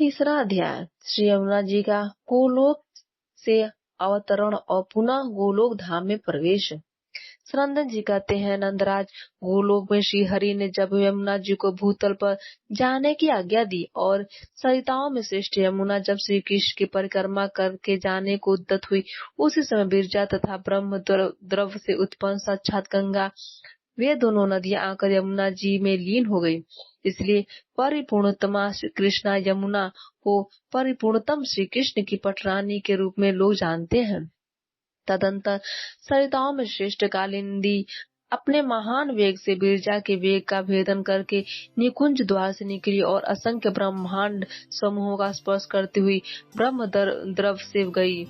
तीसरा अध्याय श्री यमुना जी का गोलोक से अवतरण और पुनः गोलोक धाम में प्रवेश। सनंदन जी कहते हैं, नंदराज, गोलोक में श्री हरि ने जब यमुना जी को भूतल पर जाने की आज्ञा दी और सरिताओं में श्रेष्ठ यमुना जब श्री कृष्ण की परिक्रमा करके जाने को उद्यत हुई, उसी समय बिरजा तथा ब्रह्म द्रव से उत्पन्न साक्षात गंगा, वे दोनों नदियां आकर यमुना जी में लीन हो गई। इसलिए परिपूर्णतमा श्री कृष्णा यमुना को परिपूर्णतम श्री कृष्ण की पटरानी के रूप में लोग जानते हैं। तदंतर सरिताओं में श्रेष्ठ कालिंदी अपने महान वेग से बिरजा के वेग का भेदन करके निकुंज द्वार से निकली और असंख्य ब्रह्मांड समूहों का स्पर्श करती हुई ब्रह्म द्रव से गई।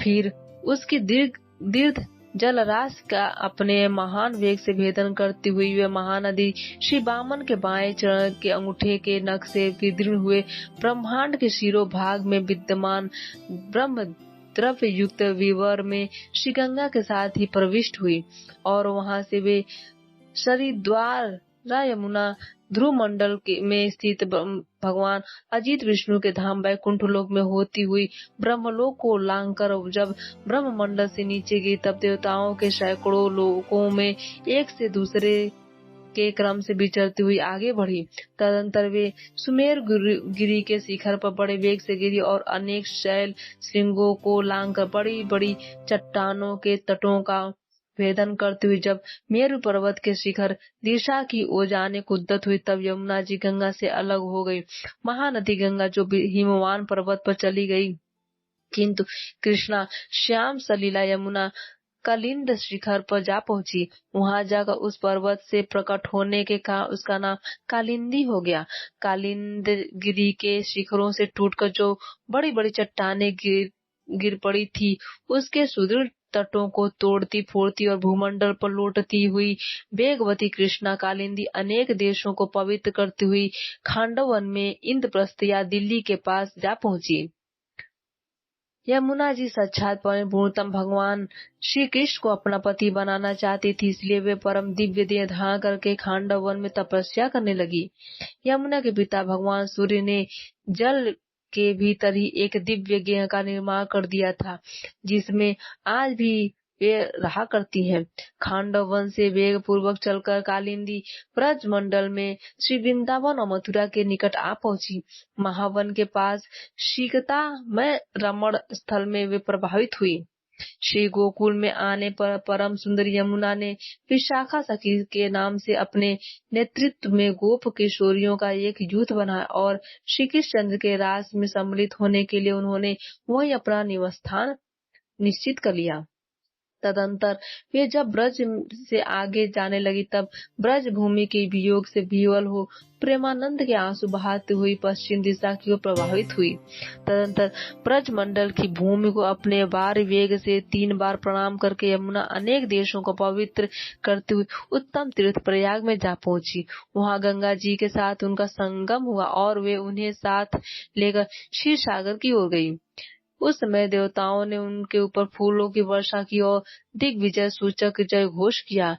फिर उसकी दीर्घ जल राशि का अपने महान वेग से भेदन करती हुई वे महानदी श्री वामन के बाएं चरण के अंगूठे के नख से विदीर्ण हुए ब्रह्मांड के शिरों भाग में विद्यमान ब्रह्म द्रव युक्त विवर में श्री गंगा के साथ ही प्रविष्ट हुई और वहां से वे शरीद्वार यमुना ध्रुव मंडल में स्थित भगवान अजित विष्णु के धाम वैकुंठ लोक में होती हुई ब्रह्मलोक को लांघकर जब ब्रह्म मंडल से नीचे गई, तब देवताओं के सैकड़ों लोकों में एक से दूसरे के क्रम से विचरती हुई आगे बढ़ी। तदंतर वे सुमेर गिरी के शिखर पर बड़े वेग से गिरी और अनेक शैल श्रृंगों को लांघकर बड़ी बड़ी चट्टानों के तटों का भेदन करती हुई जब मेरु पर्वत के शिखर दिशा की ओर जाने को उद्यत हुई, तब यमुना जी गंगा से अलग हो गई। महानदी गंगा जो हिमवान पर्वत पर चली गई, किंतु कृष्णा श्याम सलीला यमुना कालिंद शिखर पर जा पहुंची। वहां जाकर उस पर्वत से प्रकट होने के कारण उसका नाम कालिंदी हो गया। कालिंद गिरी के शिखरों से टूटकर जो बड़ी बड़ी चट्टानें गिर पड़ी थी, उसके सुदृढ़ तटों को तोड़ती फोड़ती और भूमंडल पर लौटती हुई वेगवती कृष्णा कालिंदी अनेक देशों को पवित्र करती हुई खांडवन में इंद्रप्रस्थ या दिल्ली के पास जा पहुंची। यमुना जी साक्षात पूर्णतम भगवान श्री कृष्ण को अपना पति बनाना चाहती थी, इसलिए वे परम दिव्य देह धारण करके खांडवन में तपस्या करने लगी। यमुना के पिता भगवान सूर्य ने जल के भीतर ही एक दिव्य गेह का निर्माण कर दिया था, जिसमें आज भी वे रहा करती हैं। खांडवन से वेग पूर्वक चलकर कालिंदी ब्रज मंडल में श्री वृंदावन और मथुरा के निकट आ पहुंची। महावन के पास शीघ्रता में रमण स्थल में वे प्रभावित हुई। श्री गोकुल में आने पर परम सुंदर यमुना ने विशाखा सखी के नाम से अपने नेतृत्व में गोप किशोरियों का एक यूथ बनाया और श्री कृष्णचंद्र के रास में सम्मिलित होने के लिए उन्होंने वही अपना निवास स्थान निश्चित कर लिया। तदंतर वे जब ब्रज से आगे जाने लगी, तब ब्रज भूमि के वियोग से विह्वल हो प्रेमानंद के आंसू बहाती हुई पश्चिम दिशा की ओर प्रवाहित हुई। तदंतर ब्रज मंडल की भूमि को अपने बार वेग से 3 बार प्रणाम करके यमुना अनेक देशों को पवित्र करते हुए उत्तम तीर्थ प्रयाग में जा पहुंची। वहां गंगा जी के साथ उनका संगम हुआ और वे उन्हें साथ लेकर क्षीर सागर की ओर गयी। उस समय देवताओं ने उनके ऊपर फूलों की वर्षा की और दिग्विजय सूचक जय घोष किया।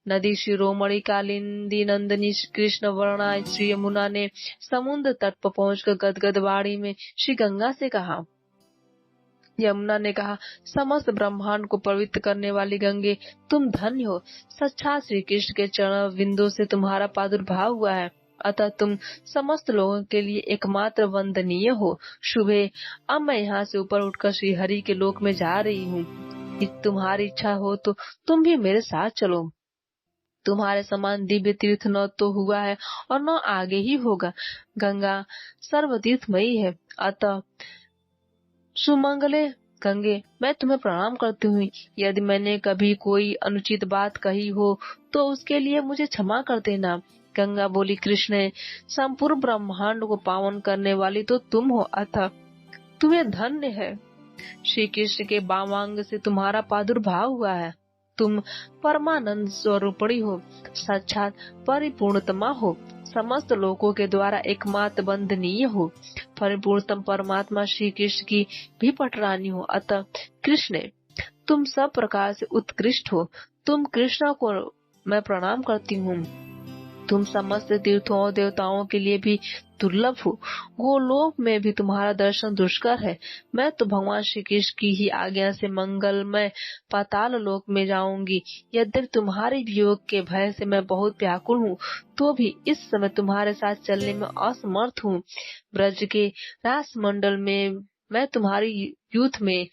नदी शिरोमणि कालिंदी नंदनी कृष्ण वर्णा श्री यमुना ने समुद्र तट पर पहुंचकर गदगद वाणी में श्री गंगा से कहा। यमुना ने कहा, समस्त ब्रह्मांड को पवित्र करने वाली गंगे, तुम धन्य हो। साक्षात श्री कृष्ण के चरण बिंदु से तुम्हारा प्रादुर्भाव हुआ है, अतः तुम समस्त लोगों के लिए एकमात्र वंदनीय हो। शुभ है, अब मैं यहाँ से ऊपर उठकर श्री हरि के लोक में जा रही हूँ। तुम्हारी इच्छा हो तो तुम भी मेरे साथ चलो। तुम्हारे समान दिव्य तीर्थ न तो हुआ है और न आगे ही होगा। गंगा सर्वतीर्थमयी है, अतः सुमंगले गंगे, मैं तुम्हें प्रणाम करती हूँ। यदि मैंने कभी कोई अनुचित बात कही हो तो उसके लिए मुझे क्षमा कर देना। गंगा बोली, कृष्ण, संपूर्ण ब्रह्मांड को पावन करने वाली तो तुम हो, अतः तुम्हें धन्य है। श्री कृष्ण के वामांग से तुम्हारा प्रादुर्भाव हुआ है। तुम परमानंद स्वरूपणी हो, साक्षात परिपूर्णतमा हो, समस्त लोकों के द्वारा एकमात्र वंदनीय हो। परिपूर्णतम परमात्मा श्री कृष्ण की भी पटरानी हो, अतः कृष्ण, तुम सब प्रकार से उत्कृष्ट हो। तुम कृष्ण को मैं प्रणाम करती हूँ। तुम समस्त तीर्थों और देवताओं के लिए भी दुर्लभ हो। गोलोक में भी तुम्हारा दर्शन दुष्कर है। मैं तो भगवान श्री कृष्ण की ही आज्ञा से मंगलमय पाताल लोक में जाऊंगी। यद्यपि तुम्हारे वियोग के भय से मैं बहुत व्याकुल हूँ, तो भी इस समय तुम्हारे साथ चलने में असमर्थ हूँ। ब्रज के रासमंडल में मैं तुम्हारी यूथ में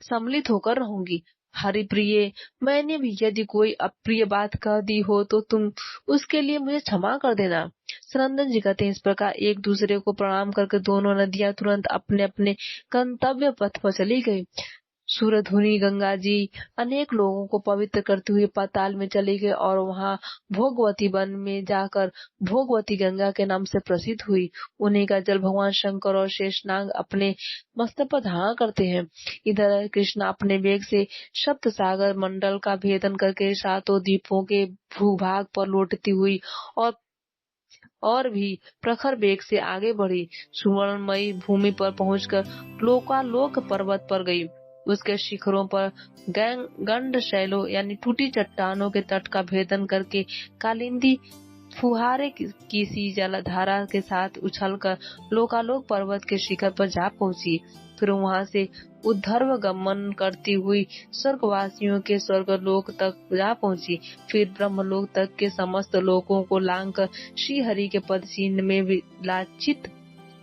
सम्मिलित होकर रहूंगी। हरिप्रिय, मैंने भी यदि कोई अप्रिय बात कह दी हो तो तुम उसके लिए मुझे क्षमा कर देना। सनंदन जी कहते हैं, इस प्रकार एक दूसरे को प्रणाम करके दोनों नदियां तुरंत अपने अपने गंतव्य पथ पर चली गई। सूरधुनी गंगा जी अनेक लोगों को पवित्र करते हुए पाताल में चली गई और वहां भोगवती वन में जाकर भोगवती गंगा के नाम से प्रसिद्ध हुई। उन्हीं का जल भगवान शंकर और शेषनाग अपने मस्तक पर धारण करते हैं। इधर कृष्ण अपने वेग से सप्त सागर मंडल का भेदन करके सातों द्वीपों के भूभाग पर लौटती हुई और भी प्रखर वेग से आगे बढ़ी। सुवर्णमयी भूमि पर पहुंचकर लोकालोक पर्वत पर गई। उसके शिखरों पर गंड शैलों यानी टूटी चट्टानों के तट का भेदन करके कालिंदी फुहारे की सी जलधारा के साथ उछलकर लोकालोक पर्वत के शिखर पर जा पहुंची। फिर वहां से उद्धर्व गमन करती हुई स्वर्गवासियों के स्वर्गलोक तक जा पहुंची। फिर ब्रह्मलोक तक के समस्त लोकों को लांघकर श्री हरि के पद चिन्ह में विलाचित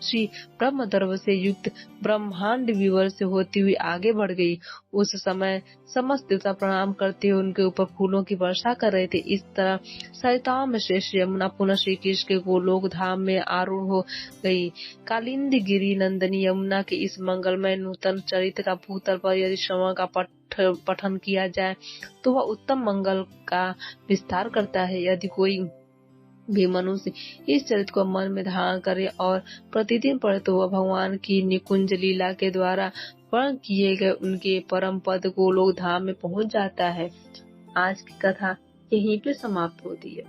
श्री ब्रह्मदर्भ से युक्त ब्रह्मांड विवर से होती हुई आगे बढ़ गई। उस समय समस्त देवता प्रणाम करते हुए उनके ऊपर फूलों की वर्षा कर रहे थे। इस तरह सरिताओं में श्रेष्ठ यमुना पुनः श्री कृष्ण के गोलोक धाम में आरूढ़ हो गई। कालिंदी गिरी नंदनी यमुना के इस मंगलमय नूतन चरित्र का भूतल पर यदि श्रवण का पठन किया जाए तो वह उत्तम मंगल का विस्तार करता है। यदि कोई भी मनुष्य इस चरित्र को मन में धारण करे और प्रतिदिन पढ़े तो वह भगवान की निकुंज लीला के द्वारा वर्ण किए गए उनके परम पद गोलोक धाम में पहुंच जाता है। आज की कथा यहीं पे समाप्त होती है।